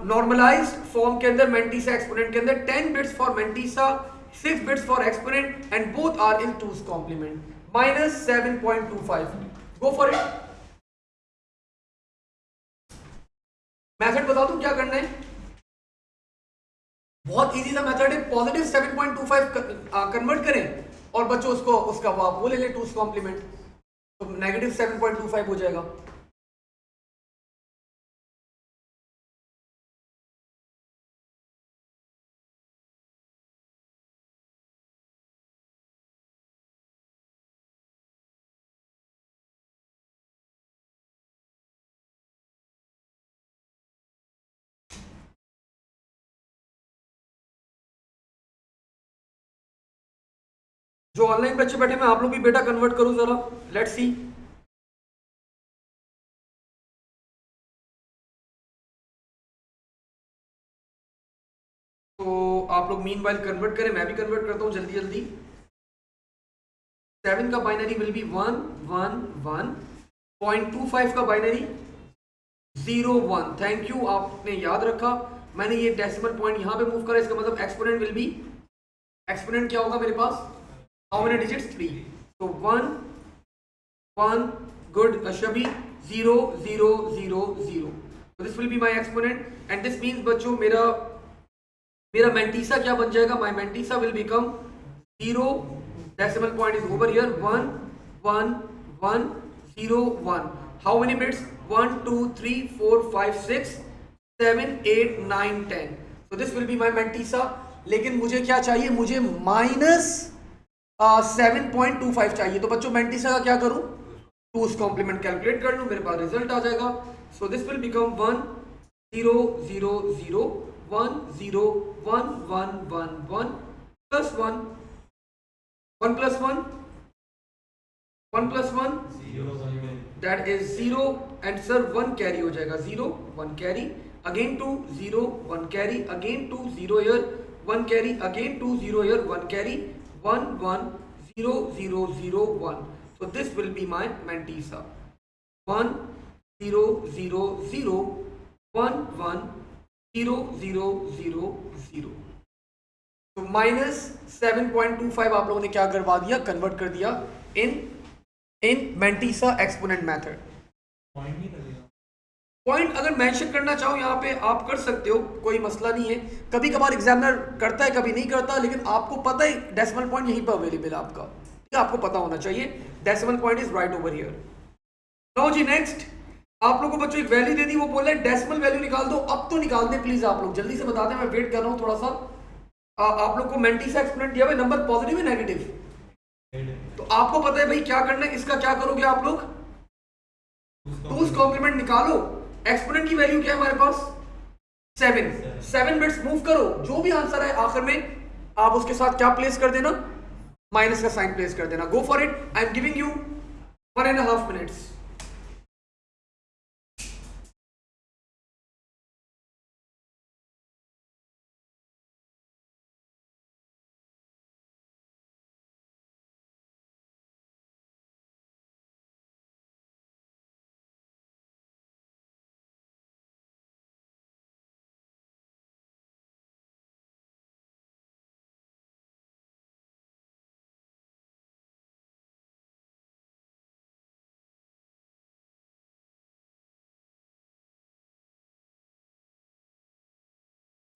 नॉर्मलाइज्ड फॉर्म के अंदर मैंटीसा एक्सपोनेंट के अंदर. 10 bits for mantissa, 6 bits for exponent and both are in 2's complement. -7.25. Go for it. Method बता दूं क्या करना है? बहुत इजी सा मेथड है. पॉजिटिव 7.25 कन्वर्ट करें और बच्चों उसका वो ले लें 2's complement. तो नेगेटिव 7.25 हो जाएगा. जो ऑनलाइन बच्चे बैठे मैं आप लोग भी बेटा कन्वर्ट करो जरा. Let's see. तो आप लोग मीन वाइल कन्वर्ट करें, मैं भी कन्वर्ट करता हूं जल्दी जल्दी. 7 का बाइनरी विल बी 1 1 1. 0.25 का बाइनरी 0 1. थैंक यू, आपने याद रखा. मैंने ये डेसिमल पॉइंट यहां पे मूव करा, इसका मतलब एक्सपोनेंट विल बी, एक्सपोनेंट क्या होगा मेरे पास? How many digits? 3. तो 1 1. गुड शबी. 0 0 0 0. तो this will be my exponent and this means बच्चों मेरा मैंटीसा क्या बन जाएगा? My mantissa will become 0. decimal point is over here. 1 1 1 0 1. How many bits? 1 2 3 4 5 6 7 8 9 10. So this will be my mantissa. लेकिन मुझे क्या चाहिए? मुझे -7.25 चाहिए. तो बच्चों मैंटीसा का क्या करूं? 2's complement कैलकुलेट कर लूं, मेरे पास रिजल्ट आ जाएगा. So this will become 1 0 0 0 1 0 1 1 1 1 plus 1 1 plus 1, 1 plus 1, that is 0 and sir 1 carry हो जाएगा, 0 1 carry, again 2 0 1 carry, again 2 0 here 1 carry, again 2 0 here 1 carry, 1 1 0 0 0 1. So this will be my mantissa. 1 0 0 0 1 1 0 0 0 0. तो minus 7.25 आप लोगों ने क्या करवा दिया, कन्वर्ट कर दिया इन मैंटीसा एक्सपोनेंट मेथड. पॉइंट अगर मेंशन करना चाहो यहाँ पे आप कर सकते हो, कोई मसला नहीं है. कभी कभार एग्जामिनर करता है, कभी नहीं करता, लेकिन आपको पता है डेसिमल पॉइंट यहीं पर अवेलेबल है आपका, ठीक है, आपको पता होना चाहिए. Decimal point is right over here. Now जी नेक्स्ट आप लोगों को बच्चों एक वैल्यू दे दी, वो बोल रहे हैं डेसिमल वैल्यू निकाल दो. अब तो निकाल दे प्लीज, आप लोग जल्दी से बता दें, मैं वेट कर रहा हूँ थोड़ा सा. आप लोग को मैंटीसा एक्सपोनेंट दिया हुआ, नंबर पॉजिटिव है नेगेटिव, तो आपको पता है भाई क्या करना है. इसका क्या करोगे आप लोग, टूस कॉम्प्लीमेंट निकालो. एक्सपोनेंट की वैल्यू क्या है हमारे पास 7 बिट्स मूव करो, जो भी आंसर है आखिर में आप उसके साथ क्या प्लेस कर देना, माइनस का साइन प्लेस कर देना. Go for it. I am giving you 1.5 minutes.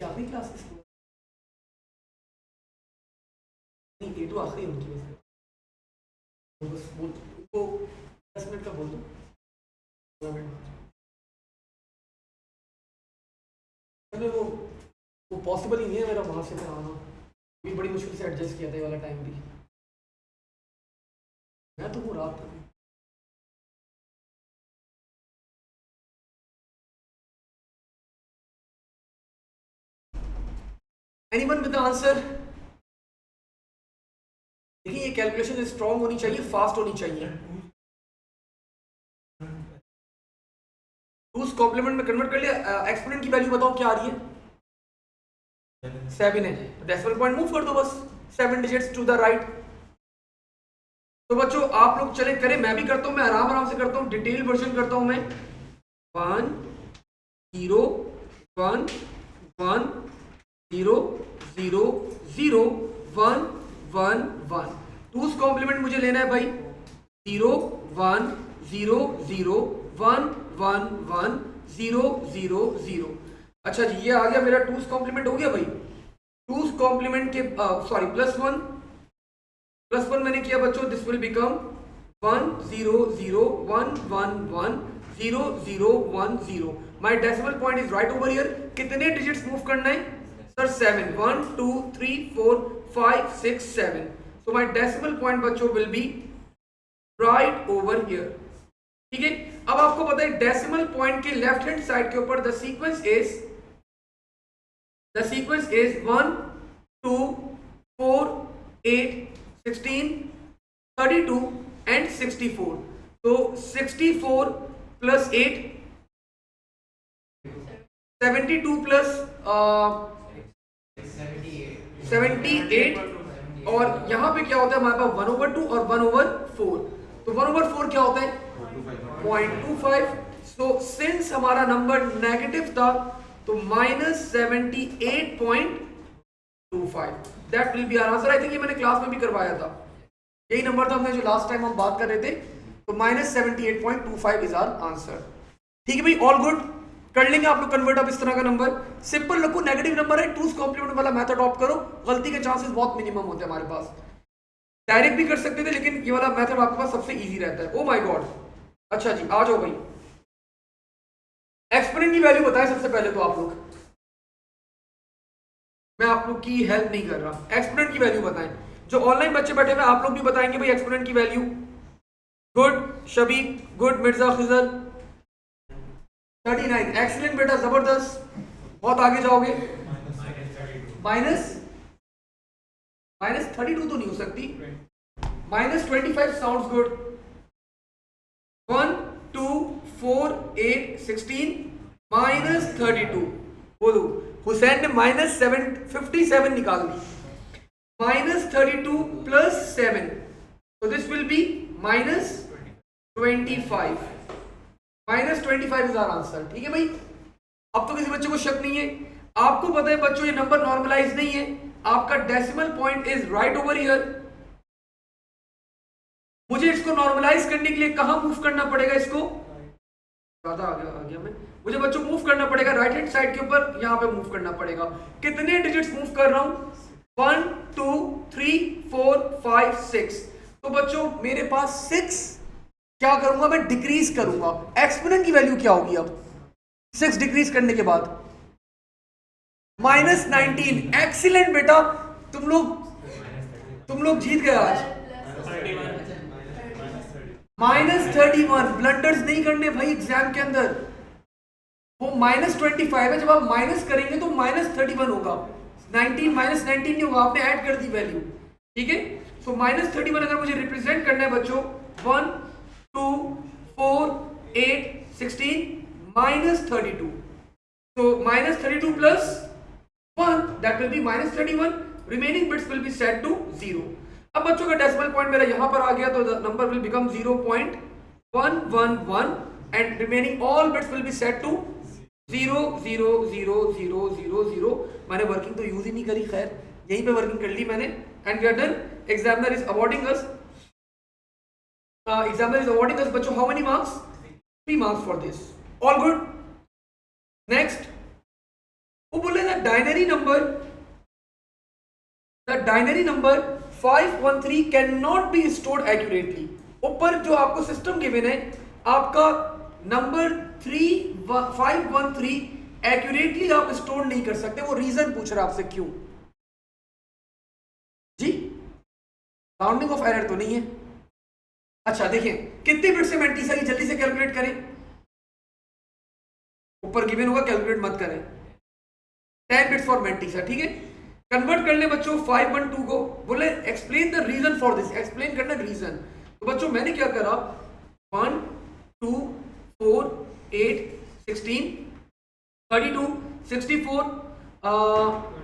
आखिरी क्लास नहीं, ये तो आखिरी उनकी वजह से बस बोल उनको 10 मिनट का बोल दो. अरे वो पॉसिबल ही नहीं है मेरा वहां से मैं आना, भी बड़ी मुश्किल से एडजस्ट किया था ये वाला टाइम भी. मैं तो हूँ रात तक. Anyone with the answer. देखिए ये कैलकुलेशन स्ट्रॉन्ग होनी चाहिए, फास्ट होनी चाहिए. टूस कॉम्प्लीमेंट में कन्वर्ट कर लिया. एक्सपोनेंट की वैल्यू बताओ क्या आ रही है, 7 है. डेसिमल पॉइंट मूव कर दो बस 7 डिजिट्स टू द राइट. तो बच्चों आप लोग चले करें, मैं भी करता हूं, मैं आराम आराम से करता हूं, डिटेल वर्जन करता हूं मैं. 1 0 1 1 0 0 0 1 1 1. टूस कॉम्प्लीमेंट मुझे लेना है भाई 0 1 0 0 1 1 1 0 0 0. अच्छा जी ये आ गया मेरा टूस कॉम्प्लीमेंट हो गया भाई. टूस कॉम्प्लीमेंट के सॉरी प्लस वन मैंने किया बच्चों. This will become 1 0 0 1 1 1 0 0 1 0. My decimal point is right over here. कितने डिजिट्स मूव करना है sir, 7. 1 2 3 4 5 6 7. So my decimal point बच्चों will be right over here. ठीक है. अब आपको पता है डेसिमल पॉइंट के लेफ्ट हैंड साइड के ऊपर द सीक्वेंस इज 1 2 4 8 16 32 एंड 64. तो 64 प्लस 8 72 प्लस 78 और यहाँ पे क्या होता है हमारे पास 1/2 और 1/4. तो 1/4 क्या होता है 0.25. सो सिंस हमारा नंबर नेगेटिव था तो -78.25 that will be our answer. I think ये मैंने क्लास में भी करवाया था, यही नंबर था हमने जो लास्ट टाइम हम बात कर रहे थे. तो -78.25 इज आवर आंसर. ठीक है भाई, ऑल गुड. कर लेंगे आप लोग कन्वर्ट अब इस तरह का नंबर. सिंपल रखो, नेगेटिव नंबर है, टूस कॉम्प्लीमेंट वाला मेथड ऑप्ट करो. गलती के चांसेस बहुत मिनिमम होते हैं हमारे पास. डायरेक्ट भी कर सकते थे लेकिन ये वाला मेथड आपके पास सबसे इजी रहता है. Oh my God. अच्छा जी आ जाओ भाई. एक्सपोनेंट की वैल्यू बताएं सबसे पहले तो आप लोग. मैं आप लोग की हेल्प नहीं कर रहा. एक्सपोनेंट की वैल्यू बताएं. जो ऑनलाइन बच्चे बैठे हुए आप लोग भी बताएंगे भाई एक्सपोनेंट की value. Good Shabeeq, good Mirza Khizar. 39. Excellent बेटा, जबरदस्त, बहुत आगे जाओगे. माइनस 32 तो नहीं हो सकती. -25 sounds good. 1 2 4 8 16 -32. बोलो, हुसैन ने -57 निकाल ली. -32 plus 7, so this will be -25. -25 is our answer. ठीक है भाई. अब तो किसी बच्चे को शक नहीं है. आपको पता है बच्चों ये नंबर नॉर्मलाइज नहीं है. आपका decimal point is right over here. मुझे इसको नॉर्मलाइज करने के लिए कहां मूव करना पड़ेगा? इसको ज्यादा आ गया मैं. मुझे बच्चों मूव करना पड़ेगा राइट हैंड साइड के ऊपर. यहां पे मूव करना पड़ेगा. कितने डिजिट्स मूव कर रहा हूं? 1 2 3 4 5 6. तो बच्चों मेरे पास 6 क्या करूंगा मैं? डिक्रीज करूंगा. एक्सपोनेंट की वैल्यू क्या होगी अब 6 डिक्रीज करने के बाद? -19. एक्सीलेंट बेटा, तुम लोग जीत गए आज. -31. ब्लंडर्स नहीं करने भाई एग्जाम के अंदर. वो -25 है. जब आप माइनस करेंगे तो -31 होगा. 19 -19 नहीं होगा. आपने ऐड कर दी वैल्यू. ठीक है. सो -31 अगर मुझे रिप्रेजेंट करना है बच्चों, 1 2 4 8 16 -32. So -32 plus 1, that will be -31. Remaining bits will be set to 0. अब बच्चों का डेसिमल पॉइंट मेरा यहां पर आ गया तो the number will become 0.111 and remaining all bits will be set to 0 0 0 0 0 0. मैंने वर्किंग तो यूज ही नहीं करी. खैर यहीं पे वर्किंग कर ली मैंने. And we are done. Examiner is awarding us बच्चों how many marks? 3 marks for this. All good. Next, वो बोले the binary number 513 cannot be stored accurately. ऊपर जो आपको सिस्टम गिवन है, आपका नंबर 513 एक्यूरेटली आप स्टोर नहीं कर सकते. वो रीजन पूछ रहा आपसे क्यों जी? राउंडिंग ऑफ एरर तो नहीं है. अच्छा देखिए कितने बिट से मैंटीसा की जल्दी से कैलकुलेट करें. ऊपर गिवन होगा, कैलकुलेट मत करें. 10 बिट्स फॉर मैंटीसा. ठीक है. कन्वर्ट कर ले बच्चों 512 को. बोले explain the reason for this. Explain करना रीजन. तो बच्चों मैंने क्या करा, 1 2 4 8 16 32 64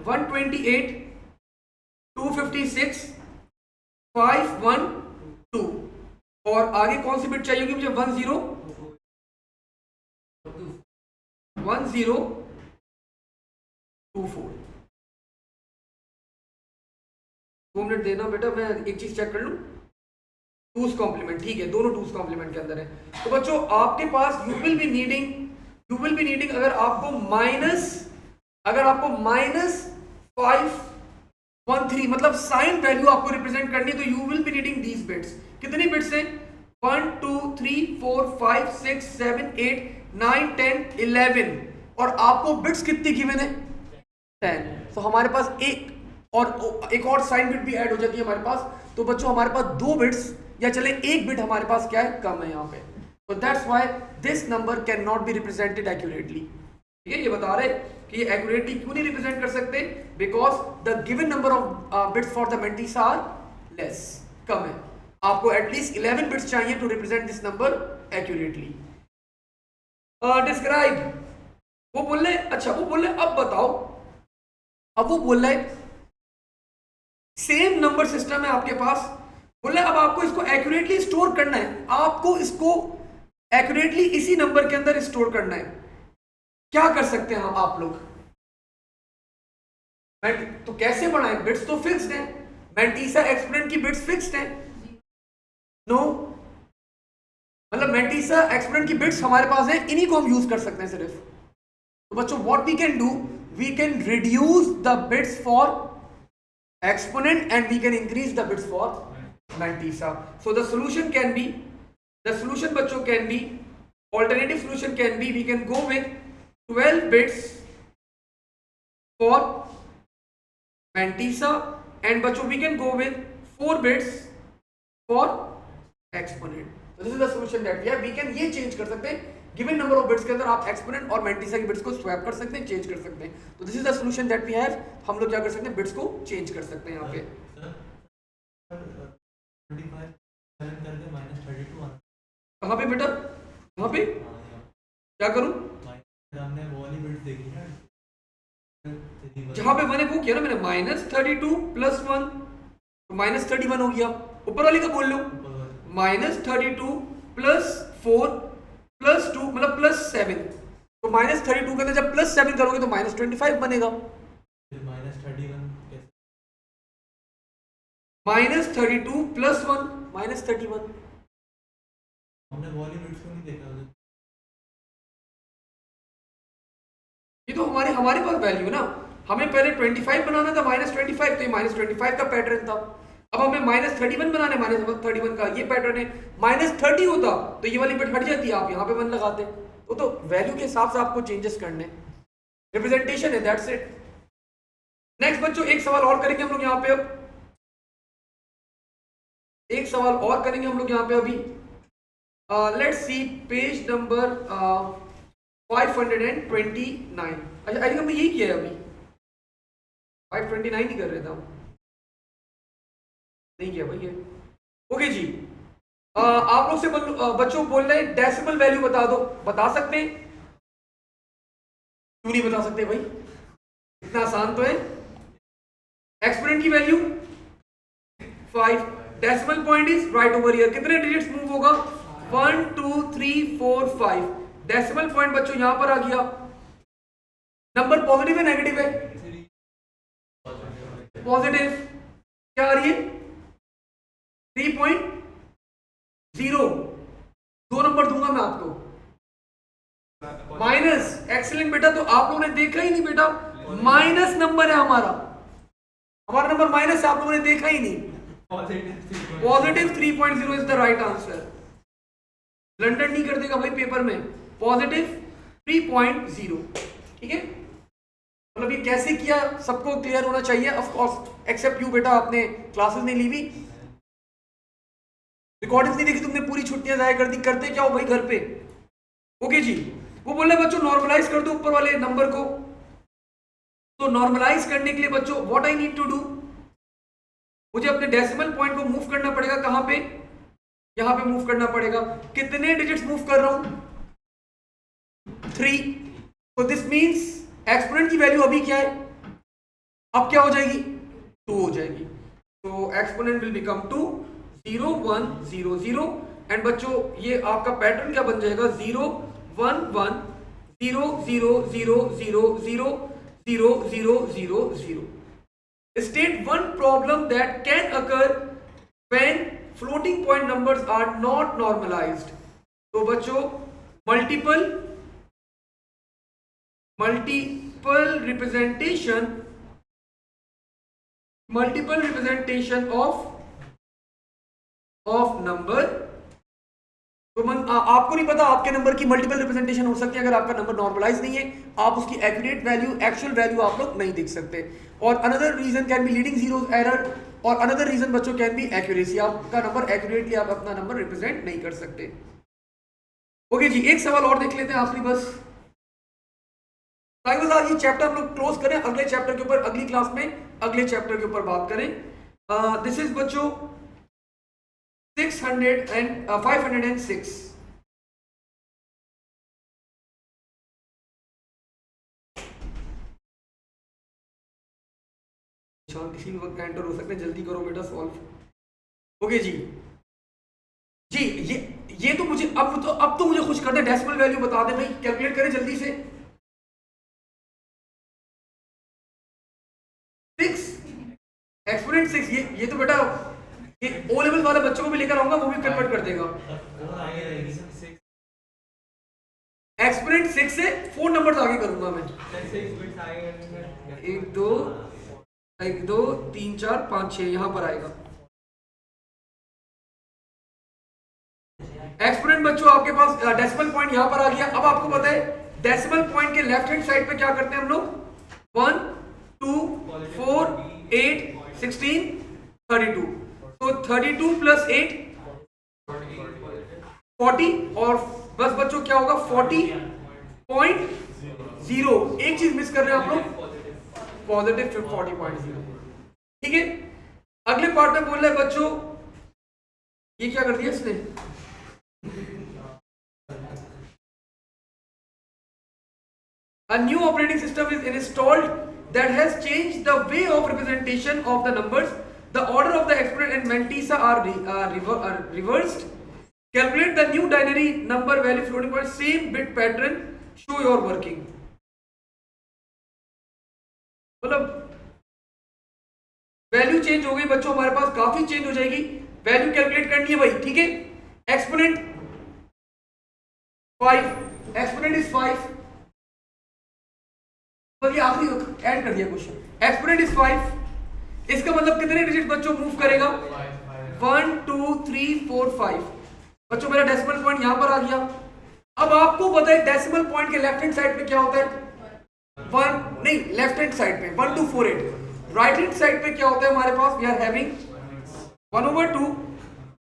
128 256 512. और आगे कौन सी बिट चाहिए होगी मुझे? 1024. 2 मिनट देना बेटा, मैं एक चीज चेक कर लूं. 2's complement. ठीक है, दोनों 2's कॉम्प्लीमेंट के अंदर है. तो बच्चों आपके पास यू विल बी नीडिंग अगर आपको -513 मतलब साइन वैल्यू आपको रिप्रेजेंट करनी है, तो you will be needing these bits. कितनी बिट्स हैं? 1 2 3 4 5 6 7 8 9 10 11. और आपको बिट्स कितनी गिवन है? 10. तो हमारे पास एक और साइन बिट भी ऐड हो जाती है हमारे पास. तो बच्चों हमारे पास 2 बिट्स या चले 1 बिट हमारे पास क्या है? कम है यहाँ पे. तो that's why this number can not be represented accurately. ठीक है. ये बता रहे कि ये एक्यूरेटली क्यों नहीं रिप्रेजेंट कर सकते? Because the given number of bits for the mantissa are less, कम है. आपको एटलीस्ट 11 बिट्स चाहिए to represent this number accurately. Describe. वो बोल रहे अब बताओ. अब वो बोल रहे सेम नंबर सिस्टम है आपके पास. बोले अब आपको इसको एक्यूरेटली स्टोर करना है. आपको इसको एक्यूरेटली इसी नंबर के अंदर स्टोर करना है. क्या कर सकते हैं आप लोग? तो कैसे बनाए? बिट्स तो फिक्स्ड हैं. मैंटीसा एक्सपोनेंट की बिट्स फिक्स्ड हैं. नो, मतलब मैंटीसा एक्सपोनेंट की बिट्स हमारे पास है, इन्हीं को हम यूज कर सकते हैं सिर्फ. तो बच्चों what we can do, we can reduce the bits for exponent and we can increase the bits for mantissa. So the solution बच्चों can be, alternative solution can be, we can go with 12 bits for mantissa and बच्चों we can go with 4 bits for exponent. So this is the solution that we have. We can ये change कर सकते हैं. Given number of bits के अंदर आप exponent और mantissa की बिट्स को स्वैप कर सकते हैं, चेंज कर सकते हैं. तो this is the solution that we have. हम लोग क्या कर सकते हैं? बिट्स को चेंज कर सकते हैं यहाँ पे. 25 करके -32 आना। कहाँ पे बेटा, कहाँ पे क्या करूं, हमने वो वाली बिट्स देखी ना, जहां पे मैंने वो किया ना, मैंने -32 + 1 तो -31 हो गया। ऊपर वाली का बोल लो, -32 + 4 + 2 मतलब +7, तो -32 के अंदर जब +7 करोगे तो -25 बनेगा। फिर -31 कैसे? -32 + 1 -31। हमने वो वाली बिट्स क्यों नहीं देखा उधर? ये तो हमारे हमारे पास वैल्यू है ना, हमें पहले 25 बनाना था -25, तो ये -25 का पैटर्न था। अब हमें -31 बनाना है, -31 का ये पैटर्न है। -30 होता तो ये वाली बिट हट जाती, आप यहाँ पे 1 लगाते। तो वैल्यू के हिसाब से आपको चेंजेस करने, रिप्रेजेंटेशन है, दैट्स इट। नेक्स्ट बच्चों एक सवाल और करेंगे हम लोग यहाँ पे, अब एक सवाल और करेंगे हम लोग यहाँ पे अभी। Let's see page number 529। अच्छा आई थिंक हमने यही किया है अभी, 529 ही कर रहे थे हम, नहीं किया भाई ये। ओके जी, आप लोग से बच्चों बोल रहे हैं डेसिमल वैल्यू बता दो, बता सकते हैं? क्यों नहीं बता सकते भाई, इतना आसान तो है। एक्सपोनेंट की value 5, decimal point is right over here, कितने डिजिट्स मूव होगा, 1 2 3 4 5। डेसिमल पॉइंट बच्चों यहां पर आ गया। नंबर पॉजिटिव है नेगेटिव है, पॉजिटिव, क्या आ रही है 3.0, 2 नंबर दूंगा मैं आपको। माइनस, एक्सीलेंट बेटा, तो आप लोगों ने देखा ही नहीं बेटा, माइनस नंबर है हमारा, हमारा नंबर माइनस है, आप लोगों ने देखा ही नहीं। Positive 3.0 is the right answer. Blunder नहीं कर देगा भाई पेपर में, पॉजिटिव 3.0, ठीक है। मतलब ये कैसे किया सबको क्लियर होना चाहिए, ऑफ कोर्स एक्सेप्ट यू बेटा, आपने क्लासेस नहीं ली हुई, रिकॉर्डिंग्स नहीं देखी तुमने, पूरी छुट्टियां जाया कर दी, करते क्या हो भाई घर पे। ओके जी, वो बोल रहे बच्चों नॉर्मलाइज कर दो ऊपर वाले नंबर को। तो नॉर्मलाइज करने के लिए बच्चों what I need to do, मुझे अपने डेसिमल पॉइंट को मूव करना पड़ेगा, कहां पे, यहां पे मूव करना पड़ेगा। कितने डिजिट्स मूव कर रहा हूं, 3। तो दिस मींस एक्सपोनेंट की वैल्यू अभी क्या है, अब क्या हो जाएगी, 2 हो जाएगी। तो एक्सपोनेंट विल बिकम 2, 0 1 0 0। एंड बच्चों ये आपका पैटर्न क्या बन जाएगा, 0 1 1 0 0 0 0 0 0 0 0 0। State one problem that can occur when floating point numbers are not normalized। तो बच्चों मल्टीपल रिप्रेजेंटेशन ऑफ नंबर। तो आपको नहीं पता आपके नंबर की मल्टीपल रिप्रेजेंटेशन हो सकती है, अगर आपका नंबर नॉर्मलाइज नहीं है, आप उसकी एक्यूरेट वैल्यू, एक्चुअल वैल्यू आप लोग नहीं देख सकते। और another reason can be leading zeros error, और अनदर रीजन बच्चों कैन बी एक्यूरेसी, आपका नंबर एक्यूरेटली आप अपना नंबर रिप्रेजेंट नहीं कर सकते। ओके जी, एक सवाल और देख लेते हैं आखिरी बस। आज ये चैप्टर हम लोग क्लोज करें, अगले चैप्टर के ऊपर अगली क्लास में अगले चैप्टर के ऊपर बात करें। दिस इज बच्चों 506। किसी भी वक्त एंटर हो सकते हैं, जल्दी करो बेटा सॉल्व। ओके जी, जी ये तो मुझे अब तो मुझे खुश कर दे, डेसिमल वैल्यू बता दे भाई, कैलकुलेट करें जल्दी से। 6 एक्सपोनेंट 6, ये तो बेटा ये ओ लेवल वाले बच्चों को भी लेकर आऊंगा, वो भी कन्वर्ट कर देगा। एक्सपोनेंट 6 से 4 नंबर्स आगे करूंगा मैं, 1 2 3 4 5 6 यहां पर आएगा। एक्सपोनेंट बच्चों आपके पास डेसिमल पॉइंट यहां पर आ गया। अब आपको पता है डेसिमल पॉइंट के लेफ्ट हैंड साइड पे क्या करते हैं हम लोग, 1 2 4 8 16 32। तो 32 + 8 40, और बस बच्चों क्या होगा 40.0। एक चीज मिस कर रहे हैं आप लोग, पॉजिटिव 40.0, ठीक है। अगले पार्ट में बोल रहे हैं बच्चों ये क्या कर दिया इसने? A new operating system is installed that has changed the way of representation of the numbers. The order of the exponent and mantissa are reversed. Calculate the new binary number value floating point, same bit pattern. Show your working. मतलब value change हो गई बच्चों, हमारे पास काफी change हो जाएगी. Value calculate करनी है भाई, ठीक है. Exponent 5, exponent is 5. ये आखिरी ऐड कर दिया क्वेश्चन. Exponent is 5. इसका मतलब कितने डिजिट बच्चों मूव करेगा? 1 2 3 4 5. बच्चों मेरा डेसिमल पॉइंट यहां पर आ गया. अब आपको पता है डेसिमल पॉइंट के लेफ्ट हैंड साइड पे क्या होता है? 1 नहीं, लेफ्ट हैंड साइड पे 1 2 4 8. राइट हैंड साइड पे क्या होता है हमारे पास? We are having 1/2,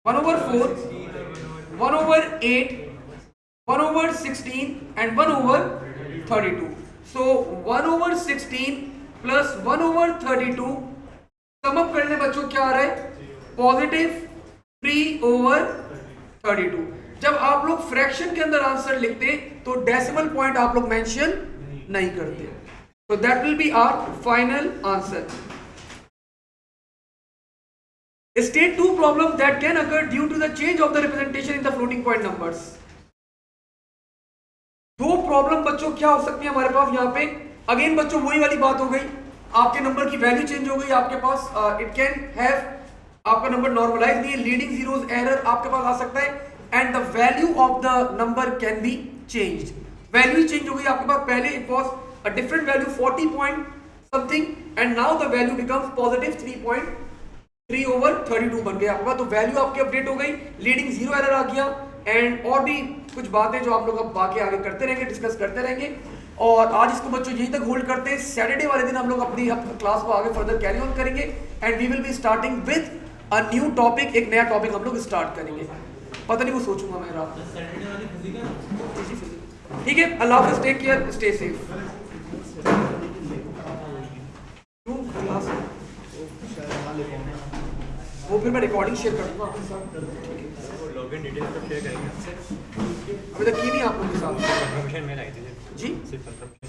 1/4, 1/8, 1/16 and 1/32. So 1/16 plus 1/32 sum up करने बच्चों क्या आ रहा है? पॉजिटिव 3/32. जब आप लोग फ्रैक्शन के अंदर आंसर लिखते तो डेसिमल पॉइंट आप लोग मेंशन नहीं करते. So that will be our final answer. State two problems that can occur due to the change of the representation in the floating point numbers. दो प्रॉब्लम बच्चों क्या हो सकती है हमारे पास यहाँ पे? अगेन बच्चों वही वाली बात हो गई, आपके नंबर की वैल्यू चेंज हो गई आपके पास. इट कैन हैव, आपका नंबर नॉर्मलाइज नहीं है, लीडिंग जीरोस एरर आपके पास आ सकता है. And the value of the number can be changed. Value change हो गई आपके पास. पहले it was a different value 40 point something and now the value becomes positive 3.3/32 बन गया आपका. तो वैल्यू आपकी अपडेट हो गई, लीडिंग जीरो एरर आ गया. एंड और भी कुछ बातें जो आप लोग अब बाकी आगे करते रहेंगे, डिस्कस करते रहेंगे. और आज इसको बच्चों यहीं तक होल्ड करते हैं. सैटरडे वाले दिन हम लोग अपनी क्लास को आगे फर्दर कैरी ऑन करेंगे and we will be starting with a new topic. एक नया टॉपिक हम लोग स्टार्ट करेंगे. पता नहीं वो सोचूंगा मैं रात. ठीक है. अल्लाह हाफिज़, टेक केयर, स्टे सेफ. वो फिर मैं रिकॉर्डिंग शेयर कर दूंगा आपके साथ. लॉगिन डिटेल्स तो शेयर करेंगे आपसे. अभी तक की नहीं आप लोगों के साथ. कंफर्मेशन मेल आई थी जी. सिर्फ कंफर्मेशन